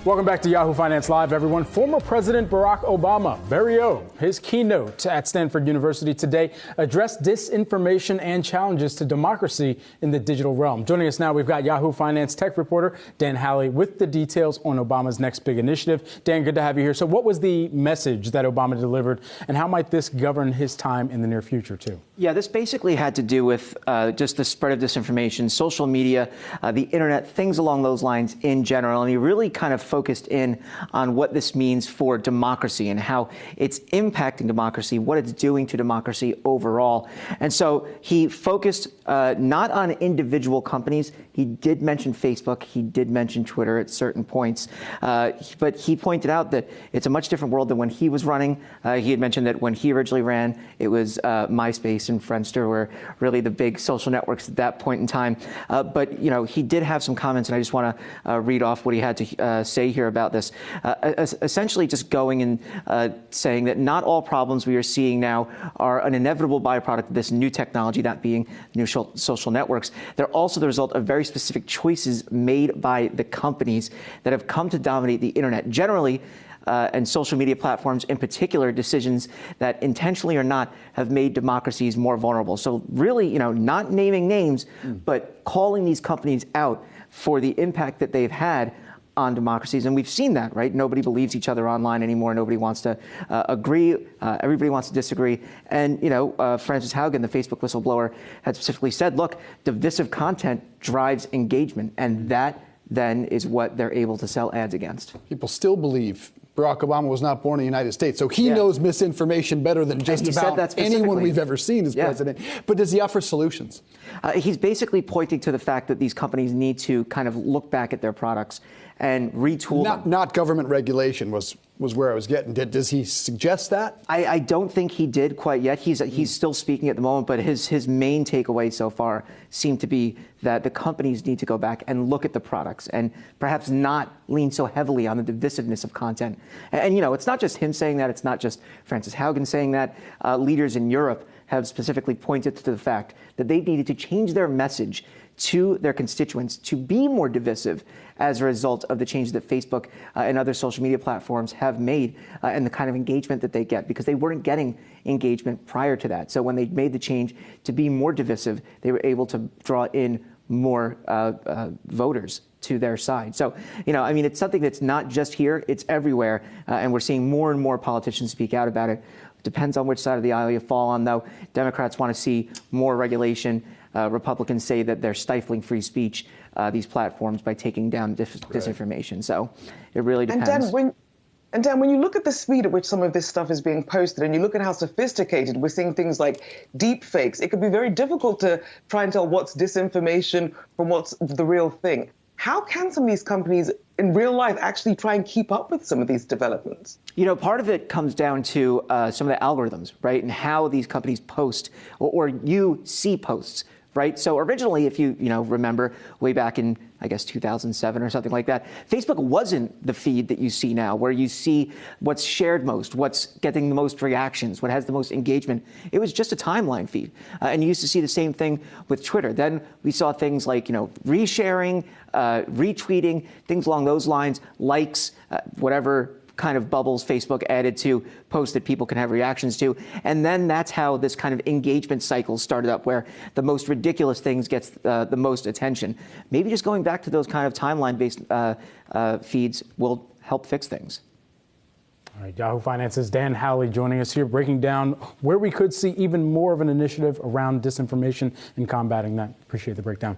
Welcome back to Yahoo Finance Live, everyone. Former President Barack Obama, his keynote at Stanford University today addressed disinformation and challenges to democracy in the digital realm. Joining us now, we've got Yahoo Finance tech reporter Dan Howley with the details on Obama's next big initiative. Dan, good to have you here. So what was the message that Obama delivered, and how might this govern his time in the near future, too? Yeah, this basically had to do with just the spread of disinformation, social media, the internet, things along those lines in general. And he really kind of focused in on what this means for democracy and how it's impacting democracy, what it's doing to democracy overall. And so he focused not on individual companies. He did mention Facebook. He did mention Twitter at certain points. But he pointed out that it's a much different world than when he was running. He had mentioned that when he originally ran, it was MySpace and Friendster were really the big social networks at that point in time. But, you know, he did have some comments, and I just want to read off what he had to say here about this. Essentially just going and saying that not all problems we are seeing now are an inevitable byproduct of this new technology, that being new social networks. They're also the result of very specific choices made by the companies that have come to dominate the internet generally, and social media platforms in particular, decisions that intentionally or not have made democracies more vulnerable. So really, you know, not naming names, but calling these companies out for the impact that they've had on democracies. And we've seen that, right? Nobody believes each other online anymore. Nobody wants to agree. Everybody wants to disagree. And, you know, Frances Haugen, the Facebook whistleblower, had specifically said, look, divisive content drives engagement. And that then is what they're able to sell ads against. People still believe Barack Obama was not born in the United States. So he knows misinformation better than just about anyone we've ever seen as president. But does he offer solutions? He's basically pointing to the fact that these companies need to kind of look back at their products and retool them. Not government regulation was where I was getting. Does he suggest that? I don't think he did quite yet. He's still speaking at the moment, but his main takeaway so far seemed to be that the companies need to go back and look at the products and perhaps not lean so heavily on the divisiveness of content. And you know, it's not just him saying that. It's not just Frances Haugen saying that. Leaders in Europe have specifically pointed to the fact that they needed to change their message to their constituents to be more divisive as a result of the changes that Facebook and other social media platforms have made and the kind of engagement that they get, because they weren't getting engagement prior to that. So when they made the change to be more divisive, they were able to draw in more voters to their side. So, you know, I mean, it's something that's not just here, it's everywhere. And we're seeing more and more politicians speak out about it. Depends on which side of the aisle you fall on, though. Democrats want to see more regulation. Republicans say that they're stifling free speech, these platforms, by taking down disinformation. So it really depends. And Dan, when you look at the speed at which some of this stuff is being posted, and you look at how sophisticated we're seeing things like deep fakes, it could be very difficult to try and tell what's disinformation from what's the real thing. How can some of these companies in real life actually try and keep up with some of these developments? You know, part of it comes down to some of the algorithms, right, and how these companies post or you see posts. Right. So originally, if you remember way back in, I guess, 2007 or something like that, Facebook wasn't the feed that you see now, where you see what's shared most, what's getting the most reactions, what has the most engagement. It was just a timeline feed. And you used to see the same thing with Twitter. Then we saw things like, resharing, retweeting, things along those lines, likes, whatever kind of bubbles Facebook added to posts that people can have reactions to. And then that's how this kind of engagement cycle started up, where the most ridiculous things gets the most attention. Maybe just going back to those kind of timeline-based feeds will help fix things. All right, Yahoo Finance's Dan Howley joining us here, breaking down where we could see even more of an initiative around disinformation and combating that. Appreciate the breakdown.